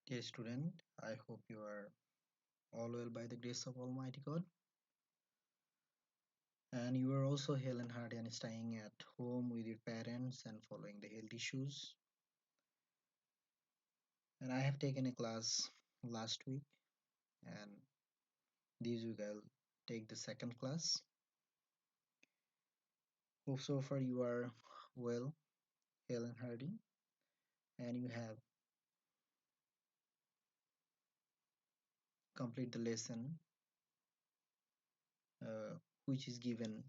Dear student, I hope you are all well by the grace of Almighty God, and you are also hale and hearty and staying at home with your parents and following the health issues. And I have taken a class last week, and this week I'll take the second class. Hope so far you are well, hale and hearty, and you have complete the lesson uh, which is given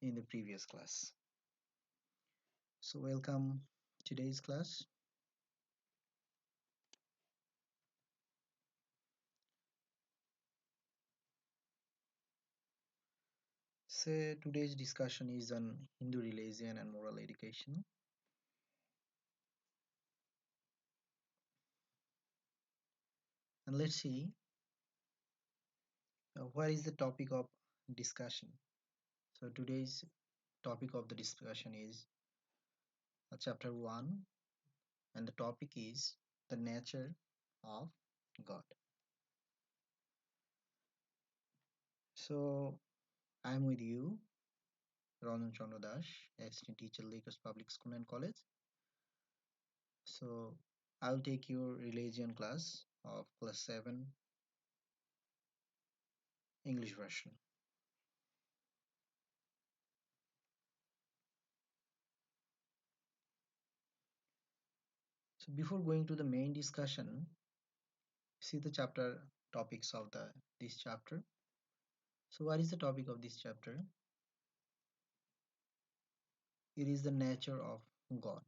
in the previous class. So welcome today's class. So today's discussion is on Hindu religion and moral education. And let's see what is the topic of discussion. So today's topic of the discussion is chapter 1, and the topic is the nature of God. So I'm with you, Ranjan Chandra Das, assistant teacher, Lakers Public School and College. So I'll take your religion class of class 7 English version. So before going to the main discussion, see the chapter topics of the this chapter. So what is the topic of this chapter? It is the nature of God.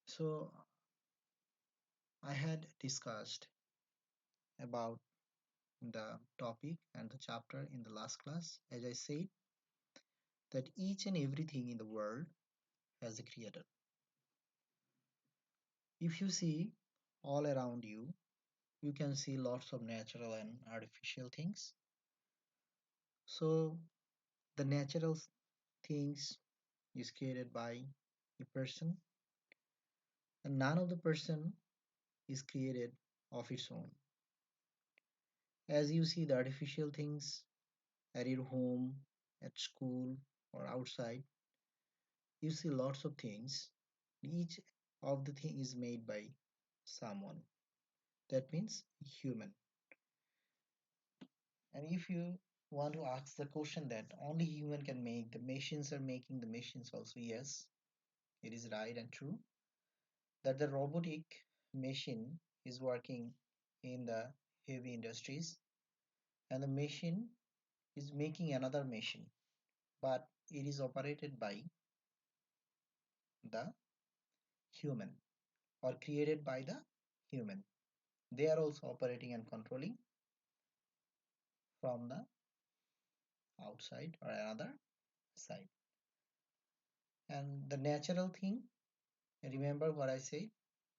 So I had discussed about the topic and the chapter in the last class. As I said, that each and everything in the world has a creator. If you see all around you, you can see lots of natural and artificial things. So the natural things is created by a person, and none of the person is created of its own. As you see the artificial things at your home, at school, or outside, you see lots of things. Each of the thing is made by someone. That means human. And if you want to ask the question that only human can make, the machines are making the machines also, yes, it is right and true that the robotic machine is working in the heavy industries, and the machine is making another machine, but it is operated by the human or created by the human. They are also operating and controlling from the outside or another side. And the natural thing, remember what I said,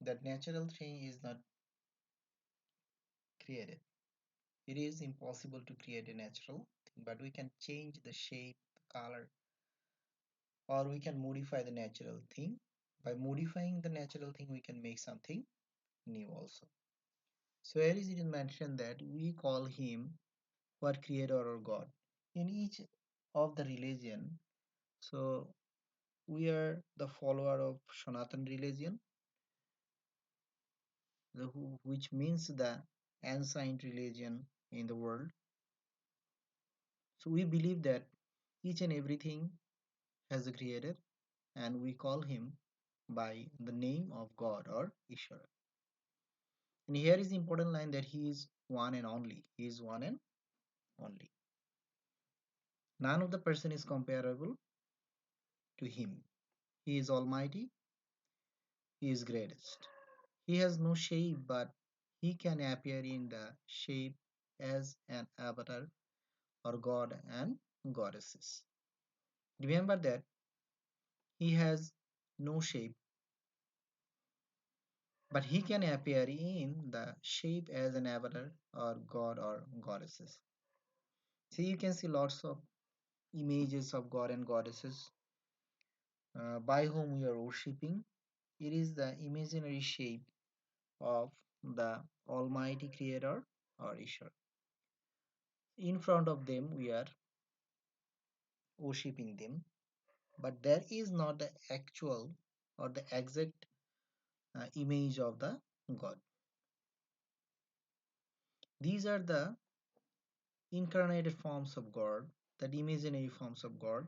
that natural thing is not created. It is impossible to create a natural thing, but we can change the shape, the color, or we can modify the natural thing. By modifying the natural thing, we can make something new also. So here is it is mentioned that we call him what creator or God. In each of the religion, so we are the follower of Sanatan religion, which means the ancient religion in the world. So we believe that each and everything has a creator, and we call him by the name of God or Ishvara. And here is the important line that he is one and only. He is one and only. None of the person is comparable to him. He is almighty. He is greatest. He has no shape, but he can appear in the shape as an avatar or god and goddesses. Remember that he has no shape, but he can appear in the shape as an avatar or god or goddesses. See, you can see lots of images of god and goddesses by whom we are worshipping It is the imaginary shape of the Almighty Creator or Ishwar. In front of them, we are worshipping them, but there is not the actual or the exact image of the God. These are the incarnated forms of God, the imaginary forms of God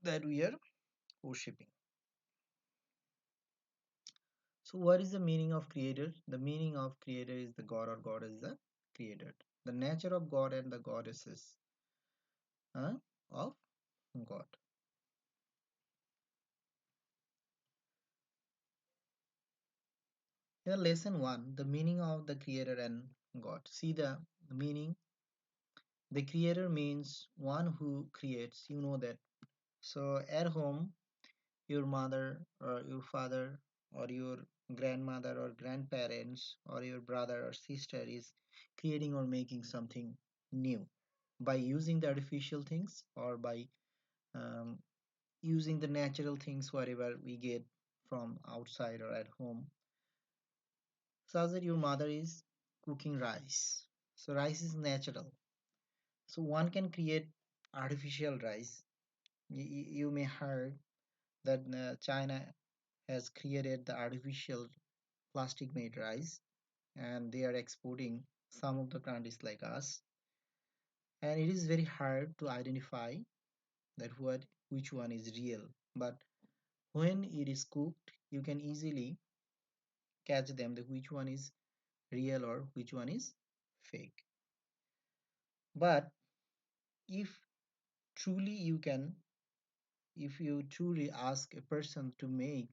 that we are worshipping. So, what is the meaning of creator? The meaning of creator is the God or God is the creator. The nature of God and the goddesses uh, of God. Here, lesson one: the meaning of the creator and God. See the meaning. The creator means one who creates. You know that. So, at home, your mother or your father or your grandmother or grandparents or your brother or sister is creating or making something new by using the artificial things or by um, using the natural things whatever we get from outside or at home. Such that your mother is cooking rice, so rice is natural, so one can create artificial rice. You may heard that China has created the artificial plastic made rice and they are exporting some of the countries like us, and it is very hard to identify that what which one is real, but when it is cooked you can easily catch them that which one is real or which one is fake. But if truly you can, if you truly ask a person to make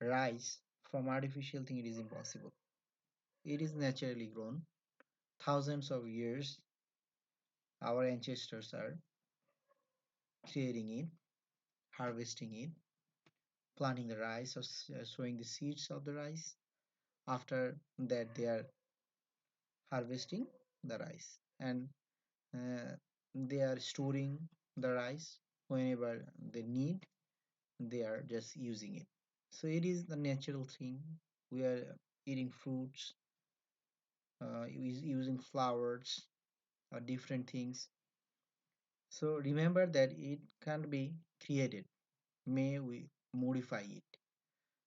rice from artificial thing, it is impossible. It is naturally grown. Thousands of years our ancestors are creating it, harvesting it, planting the rice or sowing the seeds of the rice. After that, they are harvesting the rice and uh, they are storing the rice whenever they need. They are just using it. So it is the natural thing. We are eating fruits, using flowers or different things. So remember that it can't be created. May we modify it.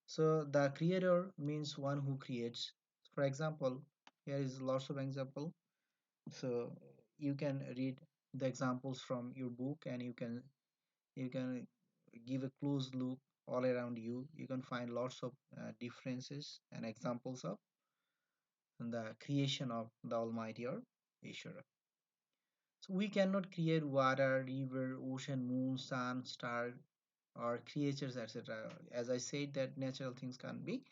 So the creator means one who creates. For example, here is lots of example. So you can read the examples from your book and you can give a close look all around you. You can find lots of differences and examples of the creation of the Almighty or Ishvara. So we cannot create water, river, ocean, moon, sun, star, or creatures, etc. As I said, that natural things can't be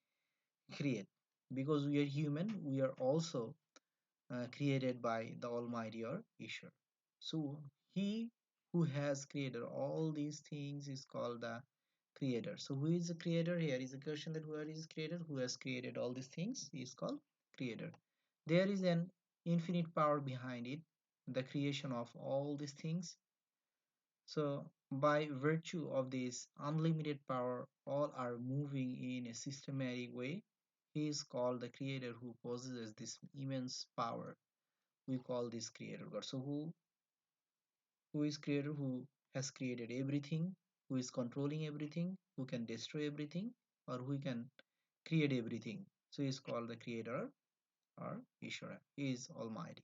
create because we are human. We are also created by the Almighty or Ishwar. So he who has created all these things is called the creator. So who is the creator? Here is a question that who is creator? Who has created all these things is called creator. There is an infinite power behind it, the creation of all these things. So by virtue of this unlimited power, all are moving in a systematic way. He is called the creator who possesses this immense power. We call this creator God. So who is creator? Who has created everything? Who is controlling everything? Who can destroy everything? Or who can create everything? So he is called the creator or Ishvara. He is almighty.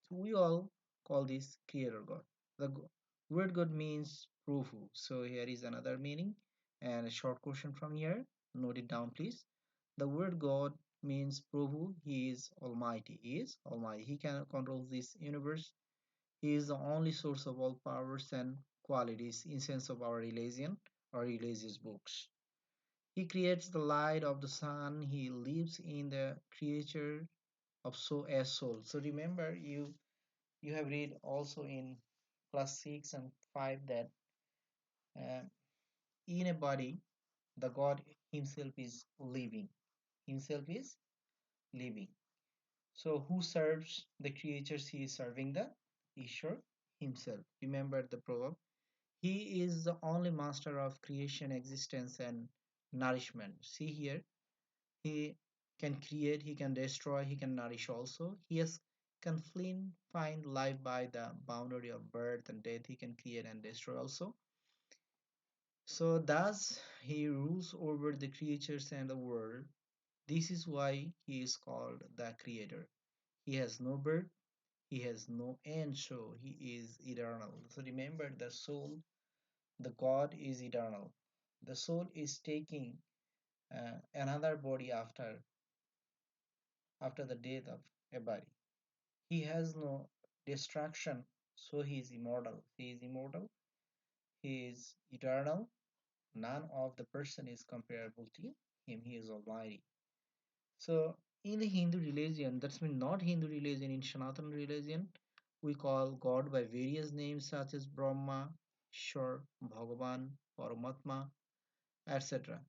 So we all call this creator God. The word God means Prabhu. So here is another meaning and a short question from here. Note it down, please. The word God means Prabhu. He is almighty. He is almighty. He can control this universe. He is the only source of all powers and qualities in sense of our religion or religious books. He creates the light of the sun. He lives in the creature of soul. So remember, you have read also in class 6 and 5 that uh, in a body the God himself is living. Himself is living. So who serves the creatures? He is serving the Ishwar himself. Remember the proverb, He is the only master of creation, existence, and nourishment. See here, he can create, he can destroy, he can nourish also. He has confined life by the boundary of birth and death. He can create and destroy also. So thus he rules over the creatures and the world. This is why he is called the creator. He has no birth, he has no end, so he is eternal. So remember, the soul, the God is eternal. The soul is taking another body after the death of a body. He has no destruction, so he is immortal. He is immortal, he is eternal. None of the person is comparable to him. He is almighty. So in the Hindu religion, that's mean not Hindu religion, in Sanatana religion, we call God by various names such as Brahma, Ishwar, Bhagavan, Paramatma, etc.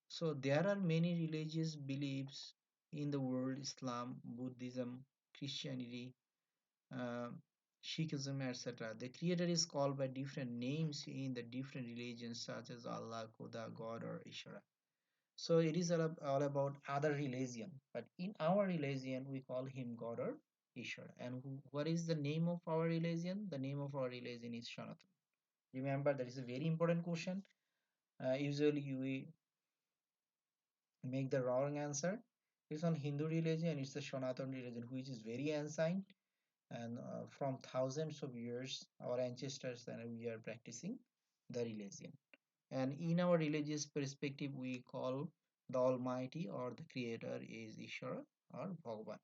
So there are many religious beliefs in the world: Islam, Buddhism, Christianity, uh, Sikhism, etc. The creator is called by different names in the different religions such as Allah, Khuda, God, or Ishvara. So it is all about other religion, but in our religion we call him God or Ishvara. And what is the name of our religion? The name of our religion is Sanatana. Remember, that is a very important question. Usually we make the wrong answer. It's on Hindu religion, it's the Sanatana religion, which is very ancient, and from thousands of years our ancestors and we are practicing the religion. And in our religious perspective we call the Almighty or the Creator is Ishvara or Bhagavan.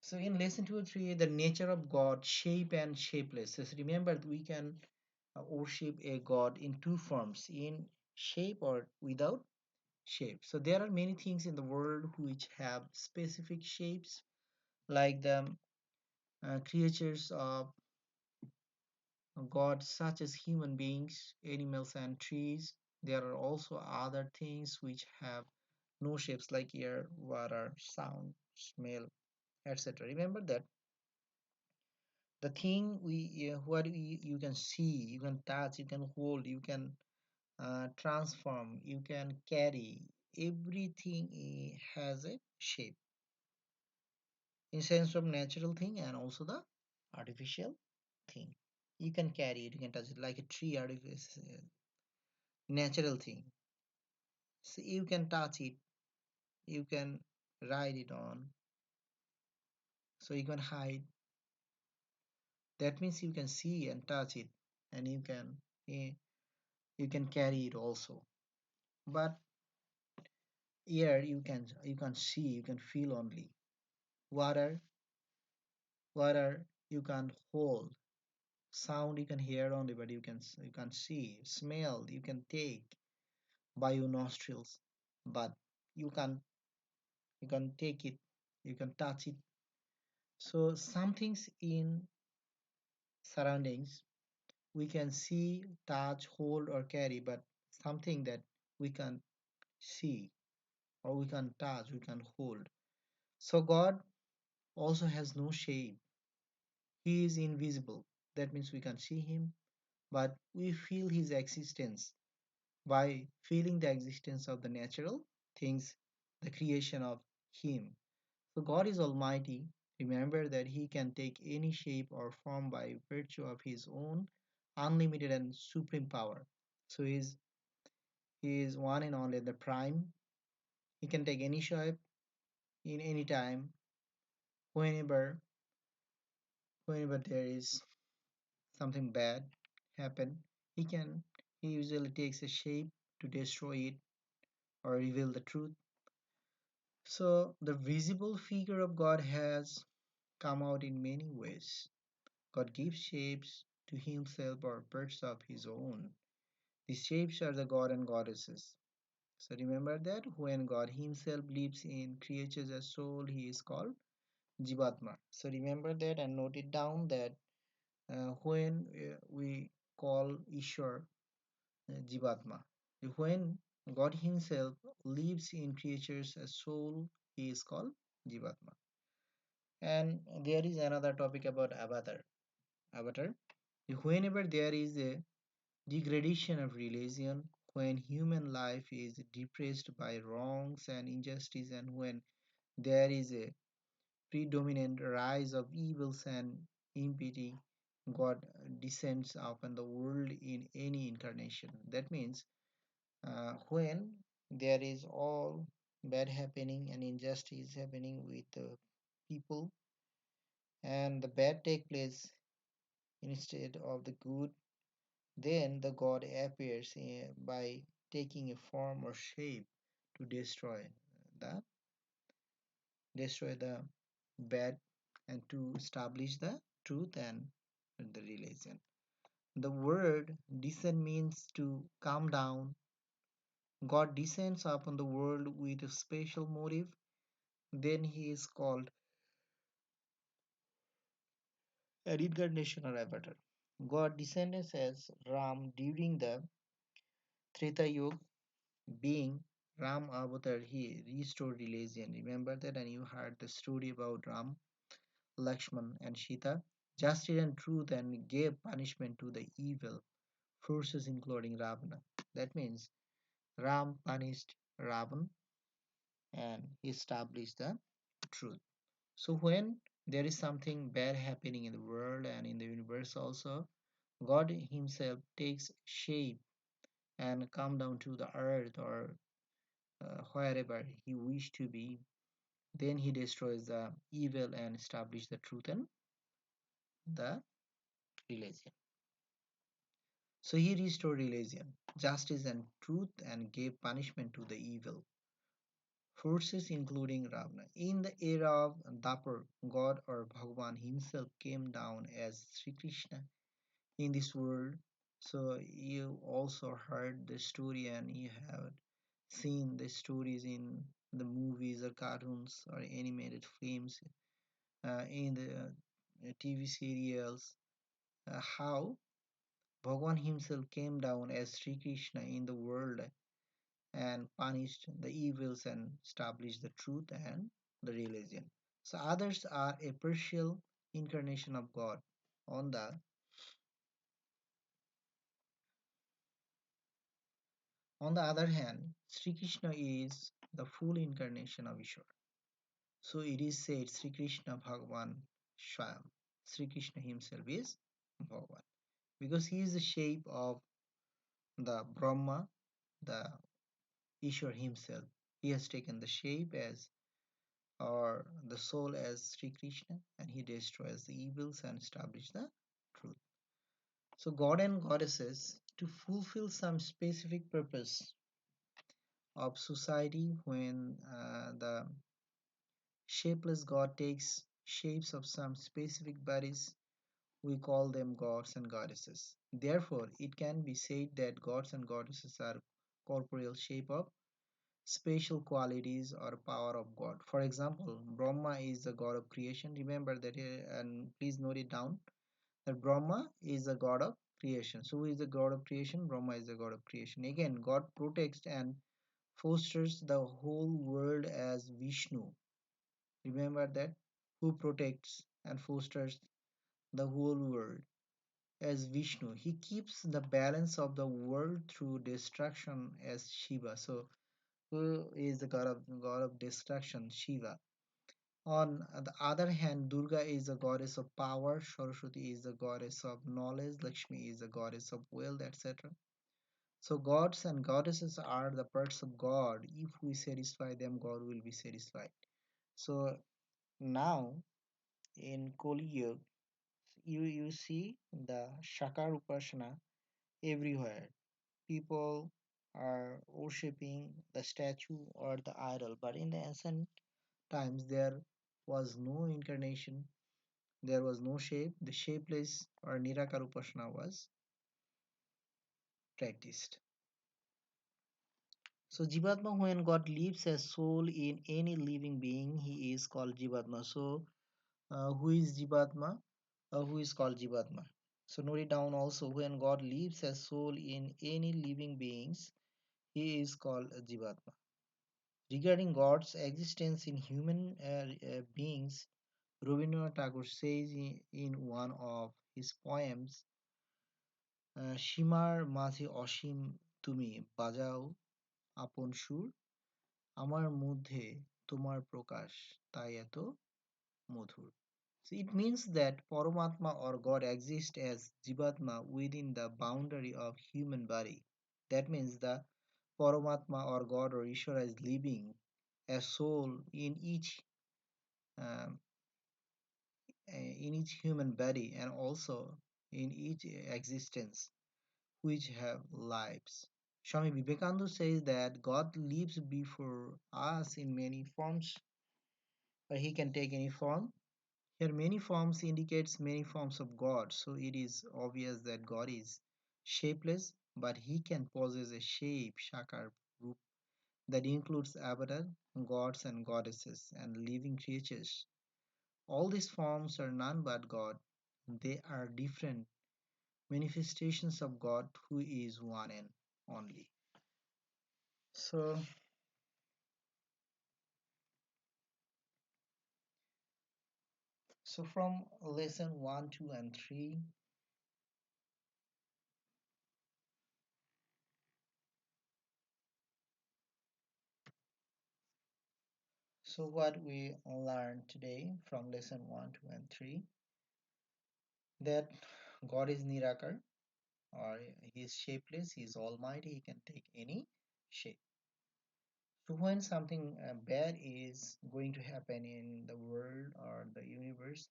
So in lesson 2 or 3, the nature of God, shape and shapeless. So remember, we can worship a God in two forms, in shape or without shape. So there are many things in the world which have specific shapes, like the creatures of God, such as human beings, animals, and trees. There are also other things which have no shapes, like air, water, sound, smell, etc. Remember that the thing what you can see, you can touch, you can hold, you can transform, you can carry, everything has a shape in sense of natural thing and also the artificial thing. You can carry it, you can touch it, like a tree, artificial, natural thing. So you can touch it, you can ride it on, so you can hide. That means you can see and touch it, and eh, you can carry it also. But air, you can see, you can feel only. Water, water you can hold. Sound you can hear only, but you can see. Smell you can take by your nostrils, but you can you can take it, you can touch it. So some things in surroundings we can see, touch, hold, or carry, but something that we can see or we can touch, we can hold. So God also has no shape. He is invisible. That means we can see him, but we feel his existence by feeling the existence of the natural things, the creation of him. So God is almighty. Remember that he can take any shape or form by virtue of his own unlimited and supreme power. So he is one and only the prime. He can take any shape in any time, whenever whenever there is something bad happen. He can he usually takes a shape to destroy it or reveal the truth. So the visible figure of God has come out in many ways. God gives shapes to himself or parts of his own. These shapes are the god and goddesses. So remember that when God himself lives in creatures as soul, he is called Jivatma. So remember that and note it down that when we call Ishwar Jivatma, when God himself lives in creatures as soul, he is called Jivatma. And there is another topic about avatar. Avatar. Whenever there is a degradation of religion, when human life is depressed by wrongs and injustice, and when there is a predominant rise of evils and impiety, God descends upon the world in any incarnation. That means when there is all bad happening and injustice happening with the people, and the bad take place instead of the good, then the God appears by taking a form or shape to the destroy the bad and to establish the truth and the religion. The word descend means to come down. God descends upon the world with a special motive. Then he is called a reincarnation or avatar. God descended as Ram during the Treta Yuga, being Ram avatar. He restored religion. Remember that, and you heard the story about Ram, Lakshman, and Sita. Justice and truth, and gave punishment to the evil forces, including Ravana. That means Ram punished Ravan and he established the truth. So when there is something bad happening in the world and in the universe also, God himself takes shape and come down to the earth or wherever he wished to be. Then he destroys the evil and establishes the truth and the religion. So he restored religion, justice and truth, and gave punishment to the evil forces, including Ravana. In the era of Dapur, God or Bhagavan himself came down as Sri Krishna in this world. So you also heard the story and you have seen the stories in the movies or cartoons or animated films, in the TV serials, how Bhagavan himself came down as Sri Krishna in the world and punished the evils and established the truth and the religion. So others are a partial incarnation of God. On the on the other hand, Sri Krishna is the full incarnation of Ishvara. So it is said Sri Krishna Bhagavan Swayam. Sri Krishna himself is Bhagavan because he is the shape of the Brahma, the Ishvara himself. He has taken the shape as or the soul as Sri Krishna and he destroys the evils and establishes the truth. So God and goddesses to fulfill some specific purpose of society when the shapeless God takes shapes of some specific bodies, we call them gods and goddesses. Therefore, it can be said that gods and goddesses are corporeal shape of special qualities or power of God. For example, Brahma is the god of creation. Remember that and please note it down that Brahma is the god of creation. So who is the god of creation? Brahma is the god of creation. Again, God protects and fosters the whole world as Vishnu. Remember that who protects and fosters the whole world as Vishnu. He keeps the balance of the world through destruction as Shiva. So who is the god of destruction? Shiva. On the other hand, Durga is the goddess of power, Saraswati is the goddess of knowledge, Lakshmi is the goddess of wealth, etc. So gods and goddesses are the parts of God. If we satisfy them, God will be satisfied. So now in Kali Yuga, you see the Shakar Upasana everywhere. People are worshipping the statue or the idol, but in the ancient times there was no incarnation, there was no shape. The shapeless or Nirakar Upasana was practiced. So Jivatma, when God lives as soul in any living being, he is called Jivatma. So who is Jivatma? Who is called Jivatma? So note it down also. When God lives as soul in any living beings, he is called Jivatma. Regarding God's existence in human beings, Rabindranath Tagore says in one of his poems, সীমার মাঝে অসীম তুমি বাজাও আপন সুর আমার মধ্যে তোমার প্রকাশ তাই এত মধুর. So it means that Paramatma or God exists as Jivatma within the boundary of human body. That means the Paramatma or God or Ishvara is living a soul um, in each human body and also in each existence which have lives. Swami Vivekananda says that God lives before us in many forms, or he can take any form. Here many forms indicates many forms of God, so it is obvious that God is shapeless, but he can possess a shape, shakar roop, that includes avatar, gods and goddesses, and living creatures. All these forms are none but God. They are different manifestations of God who is one and only. So, so from lesson 1, 2, and 3, so what we learned today from lesson 1, 2, and 3, that God is Nirakar, or he is shapeless, he is almighty, he can take any shape. So when something bad is going to happen in the world or the universe,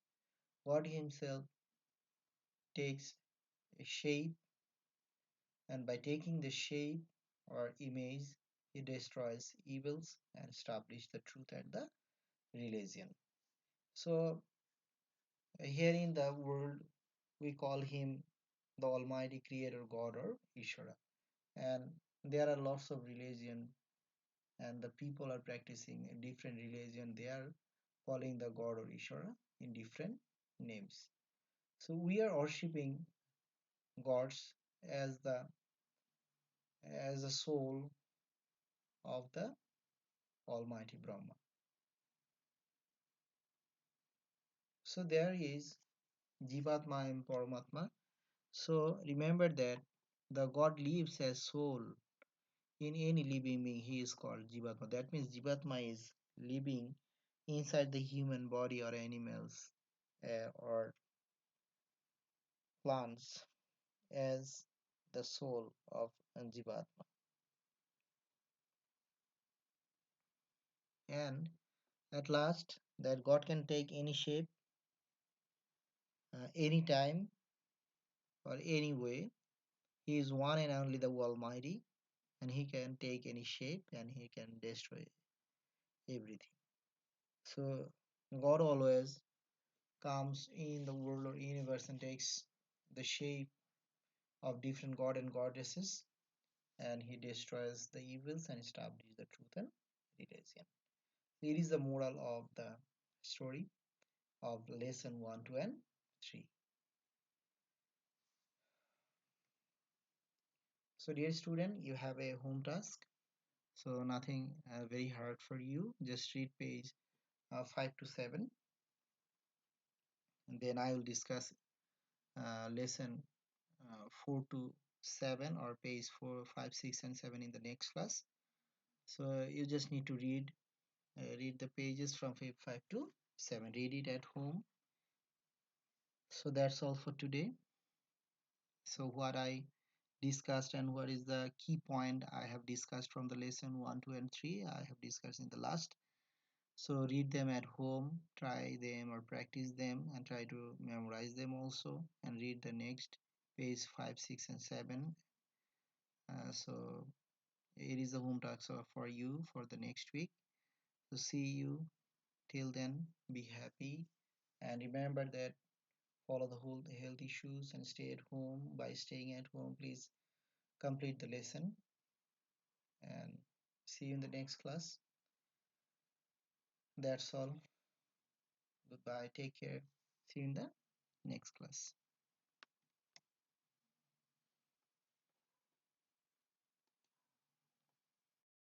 God himself takes a shape, and by taking the shape or image, he destroys evils and establishes the truth and the religion. So here in the world, we call him the Almighty Creator God or Ishvara. And there are lots of religion, and the people are practicing a different religion. They are calling the God or Ishvara in different names. So we are worshipping gods as the soul of the Almighty Brahma. So there is Jivatma and Paramatma. So remember that the God lives as soul in any living being. He is called Jivatma. That means Jivatma is living inside the human body or animals or plants as the soul of Jivatma. And at last, that God can take any shape, any time, or any way. He is one and only the Almighty, and He can take any shape and He can destroy everything. So, God always comes in the world or universe and takes the shape of different god and goddesses, and he destroys the evils and establishes the truth and religion. Here is the moral of the story of lesson 1, 2, and 3. So, dear student, you have a home task. So, nothing very hard for you. Just read page 5 to 7, and then I will discuss lesson 4 to 7, or page 4, 5, 6, and 7 in the next class. So, you just need to read the pages from 5 to 7. Read it at home. So that's all for today. So what I discussed and what is the key point I have discussed from the lesson 1, 2, and 3, I have discussed in the last. So read them at home, try them or practice them, and try to memorize them also, and read the next page 5, 6, and 7. So it is the home task for you for the next week. So see you. Till then, be happy, and remember that follow the whole health issues and stay at home. By staying at home, please complete the lesson, and see you in the next class. That's all. Goodbye. Take care. See you in the next class.